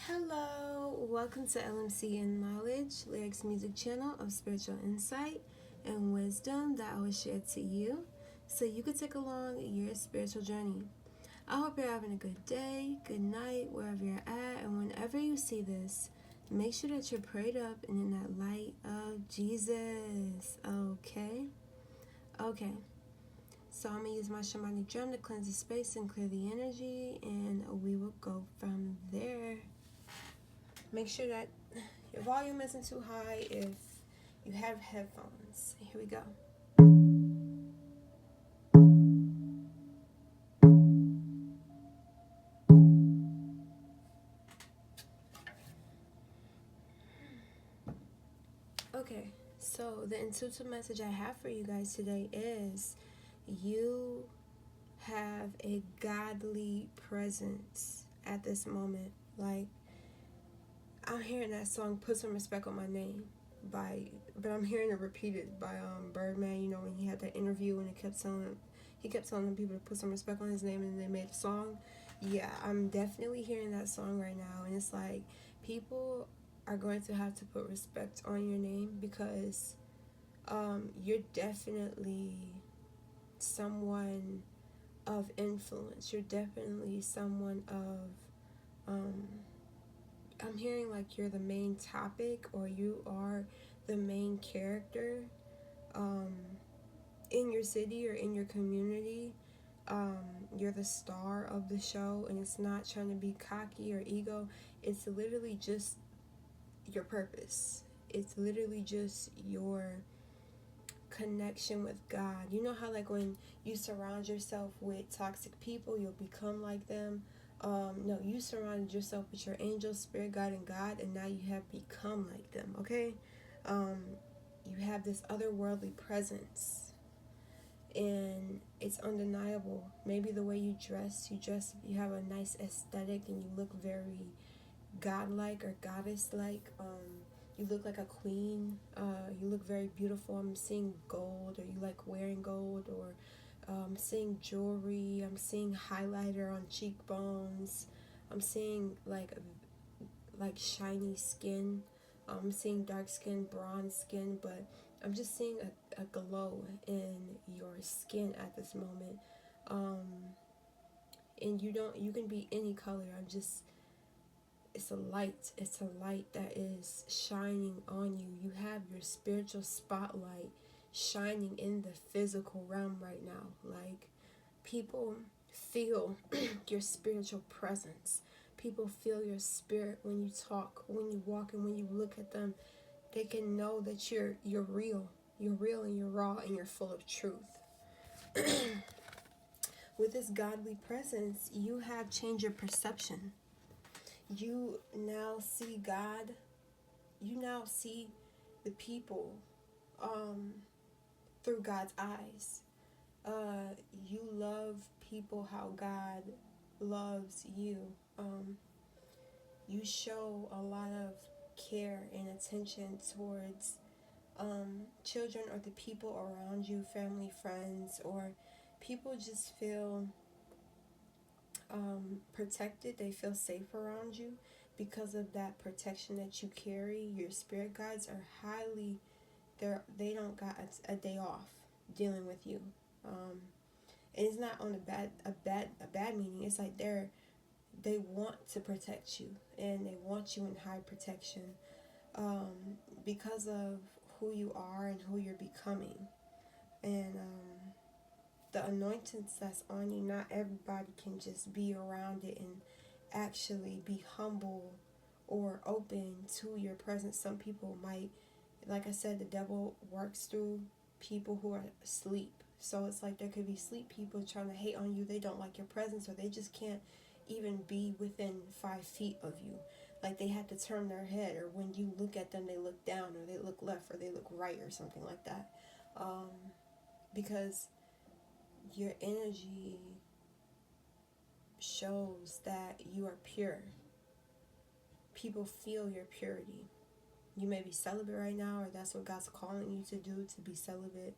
Hello, welcome to LMC and Knowledge, Lyrics Music Channel of spiritual insight and wisdom that I will share to you so you can take along your spiritual journey. I hope you're having a good day, good night, wherever you're at, and whenever you see this, make sure that you're prayed up and in that light of Jesus. Okay. So I'm going to use my shamanic drum to cleanse the space and clear the energy, and we will go from there. Make sure that your volume isn't too high if you have headphones. Here we go. Okay, so the intuitive message I have for you guys today is you have a godly presence at this moment. Like, I'm hearing that song "Put Some Respect on My Name" but I'm hearing it repeated by Birdman. You know, when he had that interview and he kept telling people to put some respect on his name, and they made a song. Yeah, I'm definitely hearing that song right now, and it's like people are going to have to put respect on your name because you're definitely someone of influence. You're definitely someone of I'm hearing like you're the main topic or you are the main character um, in your city or in your community. You're the star of the show, and it's not trying to be cocky or ego. It's literally just your purpose. It's literally just your connection with God. You know how, like, when you surround yourself with toxic people, you'll become like them. No, you surrounded yourself with your angel, spirit, God, and God, and now you have become like them. Okay, um, you have this otherworldly presence, and it's undeniable. Maybe the way you have a nice aesthetic, and you look very godlike or goddess-like. You look like a queen. You look very beautiful. I'm seeing gold, or you like wearing gold, or I'm seeing jewelry. I'm seeing highlighter on cheekbones. I'm seeing like shiny skin. I'm seeing dark skin, bronze skin, but I'm just seeing a glow in your skin at this moment. Um, and you can be any color. It's a light that is shining on you. You have your spiritual spotlight shining in the physical realm right now. Like, people feel your spiritual presence. People feel your spirit when you talk, when you walk, and when you look at them. They can know that you're real. You're real and you're raw and you're full of truth. With this godly presence, you have changed your perception. You now see God. You now see the people um, through God's eyes. You love people how God loves you. You show a lot of care and attention towards children or the people around you, family, friends, or people just feel protected. They feel safe around you because of that protection that you carry. Your spirit guides are highly they don't got a day off dealing with you. And it's not on a bad meaning. It's like they want to protect you, and they want you in high protection because of who you are and who you're becoming. And the anointings that's on you, not everybody can just be around it and actually be humble or open to your presence. Some people might, like I said, the devil works through people who are asleep. So it's like there could be sleep people trying to hate on you. They don't like your presence, or they just can't even be within 5 feet of you. Like, they have to turn their head, or when you look at them, they look down, or they look left, or they look right, or something like that. Um, because your energy shows that you are pure. People feel your purity. You may be celibate right now, or that's what God's calling you to do, to be celibate.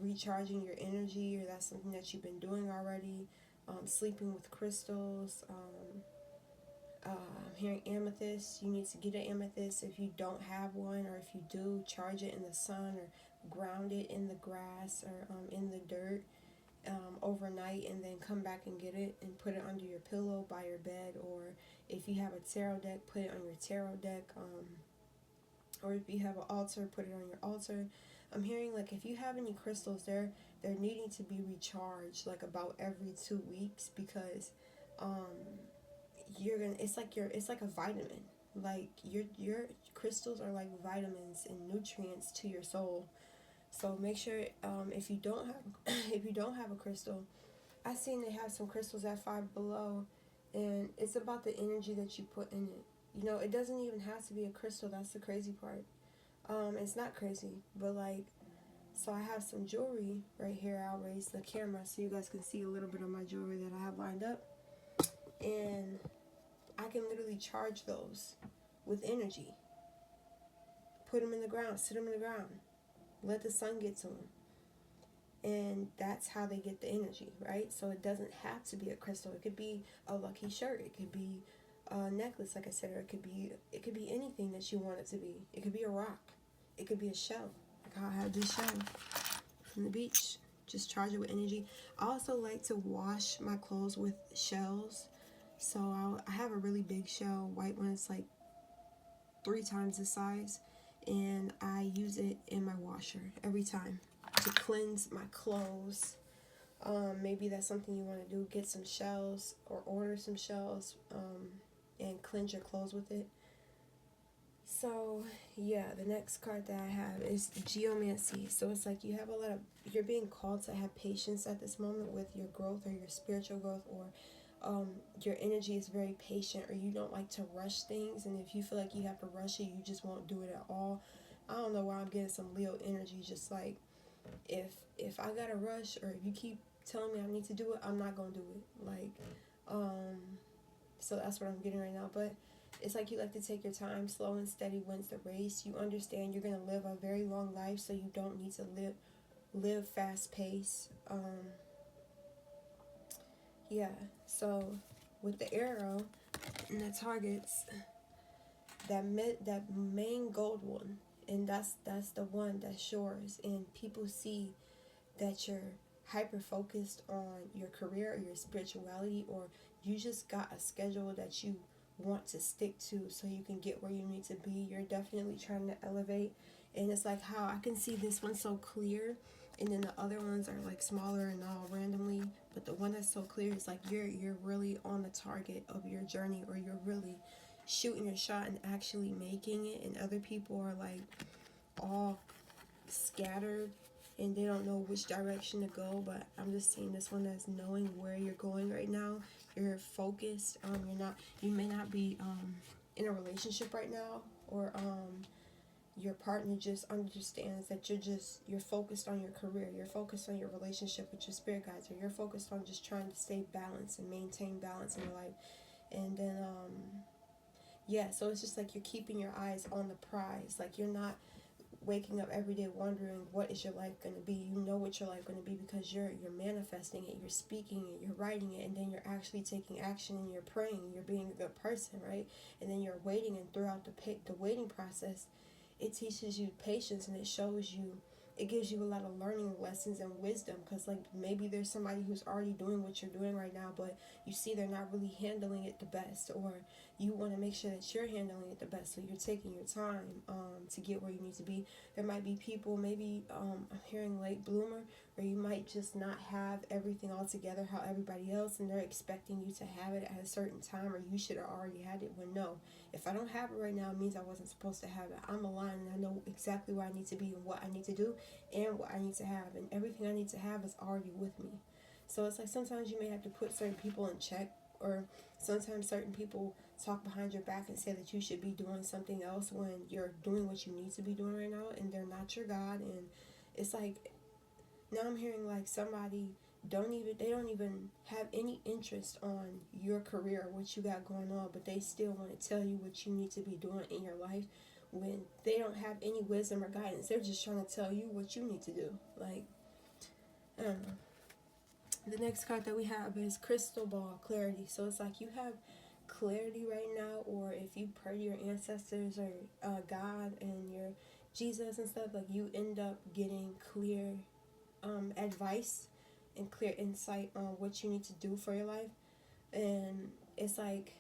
Recharging your energy, or that's something that you've been doing already. Sleeping with crystals. I'm hearing amethyst. You need to get an amethyst. If you don't have one, or if you do, charge it in the sun or ground it in the grass or in the dirt overnight, and then come back and get it and put it under your pillow by your bed. Or if you have a tarot deck, put it on your tarot deck. Or if you have an altar, put it on your altar. I'm hearing like if you have any crystals, they're needing to be recharged like about every 2 weeks, because you're gonna it's like a vitamin. Like your crystals are like vitamins and nutrients to your soul. So make sure if you don't have if you don't have a crystal, I seen they have some crystals at Five Below, and it's about the energy that you put in it. You know, it doesn't even have to be a crystal. That's the crazy part. It's not crazy, but like, so I have some jewelry right here. I'll raise the camera so you guys can see a little bit of my jewelry that I have lined up, and I can literally charge those with energy. Put them in the ground, sit them in the ground, let the sun get to them, and that's how they get the energy, right? So it doesn't have to be a crystal. It could be a lucky shirt. It could be a necklace, like I said, or it could be anything that you want it to be. It could be a rock. It could be a shell. Like how I have this shell from the beach. Just charge it with energy. I also like to wash my clothes with shells. So I have a really big shell, white one. It's like 3 times the size, and I use it in my washer every time to cleanse my clothes. Maybe that's something you want to do. Get some shells or order some shells and cleanse your clothes with it. So yeah, the next card that I have is the Geomancy. So it's like you have you're being called to have patience at this moment with your growth or your spiritual growth, or your energy is very patient, or you don't like to rush things. And if you feel like you have to rush it, you just won't do it at all. I don't know why I'm getting some Leo energy. Just like if I gotta rush, or if you keep telling me I need to do it, I'm not gonna do it. Like so that's what I'm getting right now. But it's like you like to take your time. Slow and steady wins the race. You understand you're gonna live a very long life, so you don't need to live fast pace. Yeah. So with the arrow and the targets, that main gold one, and that's the one that shores, and people see that you're hyper focused on your career or your spirituality, or you just got a schedule that you want to stick to so you can get where you need to be. You're definitely trying to elevate, and it's like how I can see this one so clear, and then the other ones are like smaller and all randomly, but the one that's so clear is like you're really on the target of your journey, or you're really shooting your shot and actually making it, and other people are like all scattered and they don't know which direction to go. But I'm just seeing this one as knowing where you're going right now. You're focused. You may not be in a relationship right now, or your partner just understands that you're focused on your career, you're focused on your relationship with your spirit guides, or you're focused on just trying to stay balanced and maintain balance in your life. And then yeah, so it's just like you're keeping your eyes on the prize. Like you're not waking up every day wondering what is your life going to be. You know what your life going to be, because you're manifesting it, you're speaking it, you're writing it, and then you're actually taking action, and you're praying, you're being a good person, right? And then you're waiting, and throughout the waiting process, it teaches you patience, and it gives you a lot of learning lessons and wisdom, because like maybe there's somebody who's already doing what you're doing right now, but you see they're not really handling it the best, or you want to make sure that you're handling it the best, so you're taking your time to get where you need to be. There might be people, maybe I'm hearing late bloomer, where you might just not have everything all together how everybody else, and they're expecting you to have it at a certain time, or you should have already had it, when no, if I don't have it right now, it means I wasn't supposed to have it. I'm aligned, and I know exactly where I need to be and what I need to do and what I need to have, and everything I need to have is already with me. So it's like sometimes you may have to put certain people in check, or sometimes certain people talk behind your back and say that you should be doing something else when you're doing what you need to be doing right now, and they're not your God. And it's like now I'm hearing like somebody they don't even have any interest on your career or what you got going on, but they still want to tell you what you need to be doing in your life, when they don't have any wisdom or guidance. They're just trying to tell you what you need to do. Like, I don't know. The next card that we have is Crystal Ball Clarity. So it's like you have clarity right now, or if you pray to your ancestors or God and your Jesus and stuff, like you end up getting clear advice and clear insight on what you need to do for your life. And it's like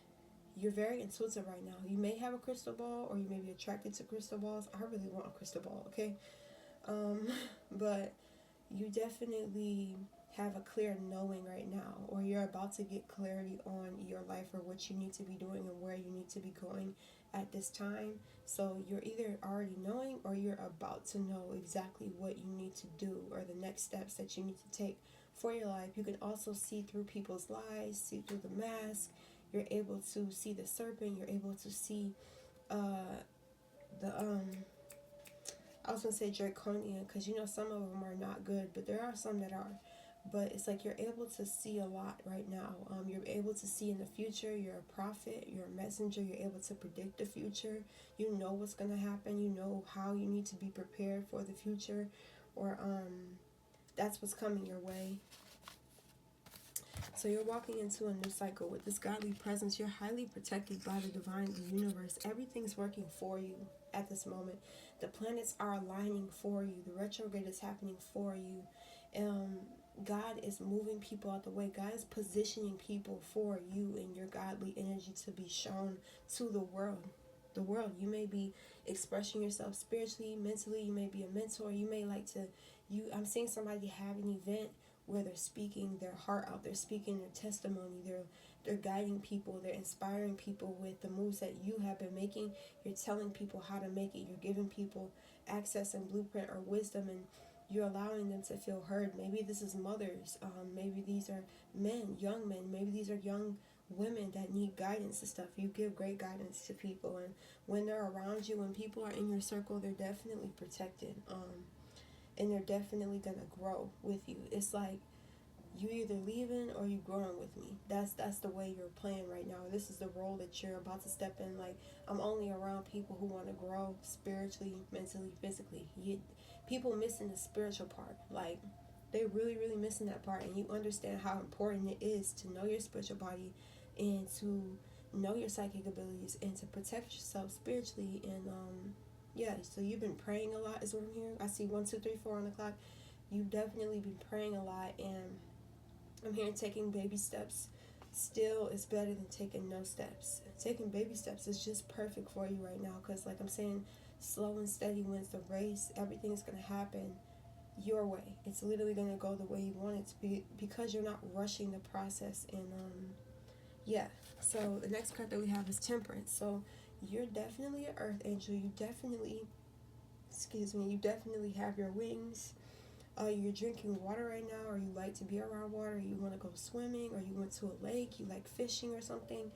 you're very intuitive right now. You may have a crystal ball, or you may be attracted to crystal balls. I really want a crystal ball, okay? Um, but you definitely have a clear knowing right now, or you're about to get clarity on your life or what you need to be doing and where you need to be going at this time. So you're either already knowing, or you're about to know exactly what you need to do, or the next steps that you need to take for your life. You can also see through people's lies, see through the mask. You're able to see the serpent. You're able to see the I was gonna say draconian, because some of them are not good, but there are some that are. But it's like you're able to see a lot right now. You're able to see in the future. You're a prophet. You're a messenger. You're able to predict the future. You know what's gonna happen. You know how you need to be prepared for the future, or that's what's coming your way. So you're walking into a new cycle with this godly presence. You're highly protected by the divine, the universe. Everything's working for you at this moment. The planets are aligning for you. The retrograde is happening for you. God is moving people out the way. God is positioning people for you and your godly energy to be shown to the world. The world. You may be expressing yourself spiritually, mentally. You may be a mentor. You may like to. I'm seeing somebody have an event where they're speaking their heart out. They're speaking their testimony. They're guiding people. They're inspiring people with the moves that you have been making. You're telling people how to make it. You're giving people access and blueprint or wisdom, and you're allowing them to feel heard. Maybe this is mothers. Maybe these are men, young men. Maybe these are young women that need guidance and stuff. You give great guidance to people, and when they're around you, when people are in your circle, they're definitely protected. And they're definitely gonna grow with you. It's like you either leaving or you growing with me. That's the way you're playing right now. This is the role that you're about to step in. Like, I'm only around people who want to grow spiritually, mentally, physically. People missing the spiritual part. Like, they really missing that part, and you understand how important it is to know your spiritual body and to know your psychic abilities and to protect yourself spiritually. And yeah, so you've been praying a lot is what I'm hearing. I see 1, 2, 3, 4 on the clock. You've definitely been praying a lot, and I'm hearing taking baby steps still is better than taking no steps. Taking baby steps is just perfect for you right now, because like I'm saying, slow and steady wins the race. Everything's going to happen your way. It's literally going to go the way you want it to be, because you're not rushing the process. And yeah, so the next card that we have is Temperance. So you're definitely an earth angel. You definitely have your wings. You're drinking water right now, or you like to be around water, you want to go swimming, or you went to a lake, you like fishing or something.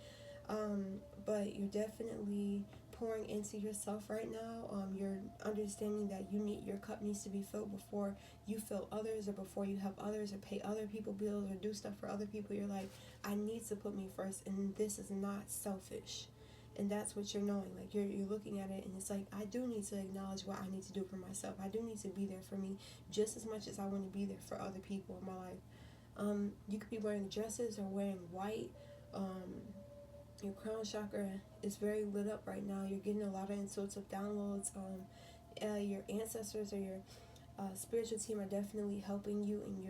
But you're definitely pouring into yourself right now. You're understanding that your cup needs to be filled before you fill others, or before you help others, or pay other people bills, or do stuff for other people. You're like, I need to put me first, and this is not selfish. And that's what you're knowing. Like, you're looking at it, and it's like, I do need to acknowledge what I need to do for myself. I do need to be there for me just as much as I want to be there for other people in my life. You could be wearing dresses or wearing white. Your crown chakra is very lit up right now. You're getting a lot of intuitive downloads. Your ancestors or your spiritual team are definitely helping you in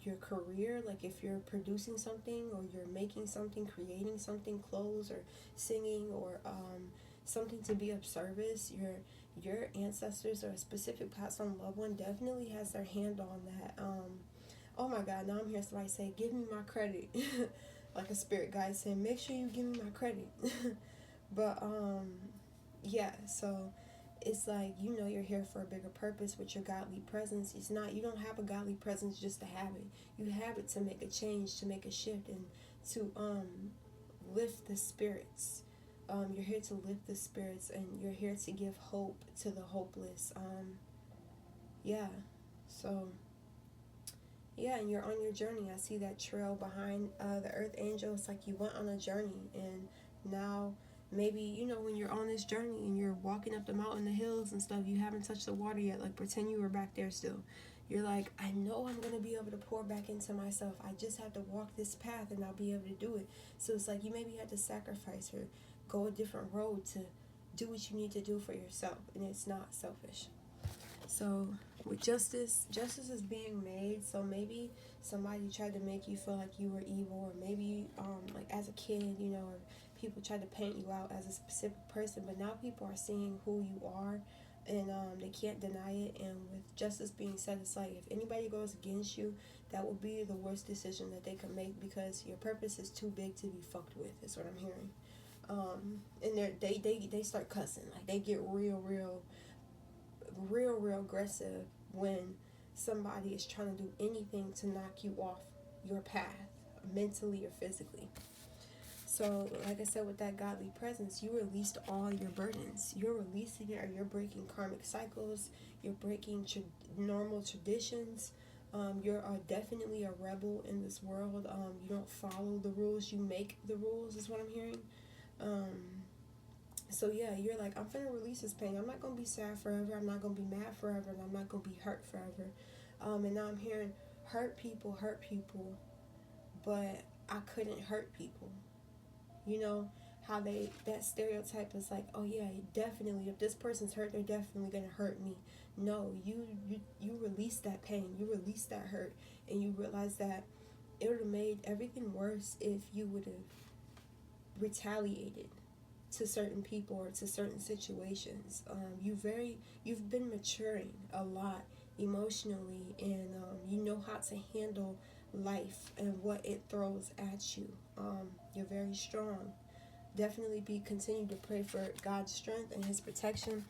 your career. Like, if you're producing something, or you're making something, creating something, clothes or singing, or something to be of service, your ancestors or a specific past on loved one definitely has their hand on that. Oh my God, now I'm hearing somebody say, give me my credit. Like a spirit guide saying, make sure you give me my credit. But yeah, so it's like, you're here for a bigger purpose with your godly presence. It's not, you don't have a godly presence just to have it. You have it to make a change, to make a shift, and to lift the spirits. You're here to lift the spirits, and you're here to give hope to the hopeless. Yeah, so yeah, and you're on your journey. I see that trail behind the earth angel. It's like you went on a journey, and now maybe, when you're on this journey and you're walking up the mountain, the hills and stuff, you haven't touched the water yet. Like, pretend you were back there still. You're like, I know I'm going to be able to pour back into myself. I just have to walk this path and I'll be able to do it. So it's like you maybe had to sacrifice or go a different road to do what you need to do for yourself. And it's not selfish. So with justice is being made. So maybe somebody tried to make you feel like you were evil, or maybe like as a kid, you know, or people tried to paint you out as a specific person. But now people are seeing who you are, and they can't deny it. And with justice being said, it's like if anybody goes against you, that will be the worst decision that they can make, because your purpose is too big to be fucked with. Is what I'm hearing. And they start cussing, like they get real aggressive when somebody is trying to do anything to knock you off your path, mentally or physically. So, like I said, with that godly presence, you released all your burdens. You're releasing it, or you're breaking karmic cycles. You're breaking normal traditions. You're definitely a rebel in this world. You don't follow the rules. You make the rules, is what I'm hearing. So yeah, you're like, I'm finna release this pain. I'm not gonna be sad forever. I'm not gonna be mad forever, and I'm not gonna be hurt forever. And now I'm hearing hurt people, but I couldn't hurt people. You know how that stereotype is like, oh yeah, definitely. If this person's hurt, they're definitely gonna hurt me. No, you release that pain, you release that hurt, and you realize that it would have made everything worse if you would have retaliated to certain people or to certain situations. You've been maturing a lot emotionally, and you know how to handle life and what it throws at you. You're very strong. Definitely continue to pray for God's strength and His protection.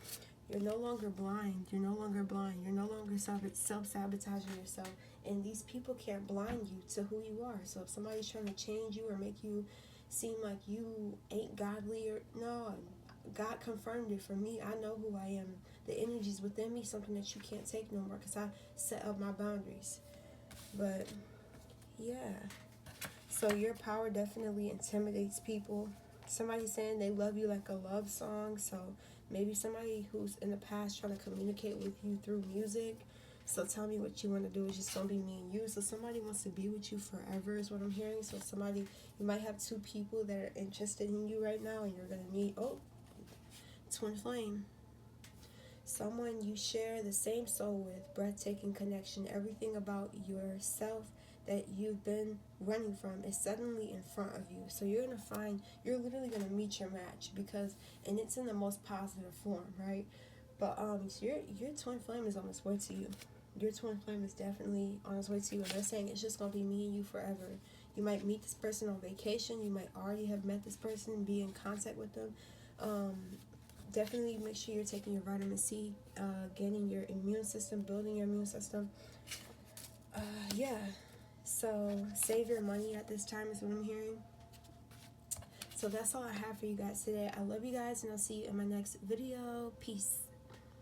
You're no longer blind. You're no longer blind. You're no longer self-sabotaging yourself. And these people can't blind you to who you are. So if somebody's trying to change you or make you seem like you ain't godly, or no, God confirmed it for me. I know who I am. The energy's within me, something that you can't take no more, because I set up my boundaries. But yeah, so your power definitely intimidates people. Somebody's saying they love you like a love song. So maybe somebody who's in the past trying to communicate with you through music. So tell me what you want to do. It's just gonna be me and you. So somebody wants to be with you forever is what I'm hearing. So somebody, you might have two people that are interested in you right now, and you're gonna meet, twin flame. Someone you share the same soul with, breathtaking connection. Everything about yourself that you've been running from is suddenly in front of you. So you're literally gonna meet your match, and it's in the most positive form, right? But so your twin flame is on its way to you. Your twin flame is definitely on its way to you, and they're saying it's just gonna be me and you forever. You might meet this person on vacation. You might already have met this person and be in contact with them. Definitely make sure you're taking your vitamin C, getting your immune system, building your immune system. Yeah. So save your money at this time is what I'm hearing. So that's all I have for you guys today. I love you guys, and I'll see you in my next video. Peace.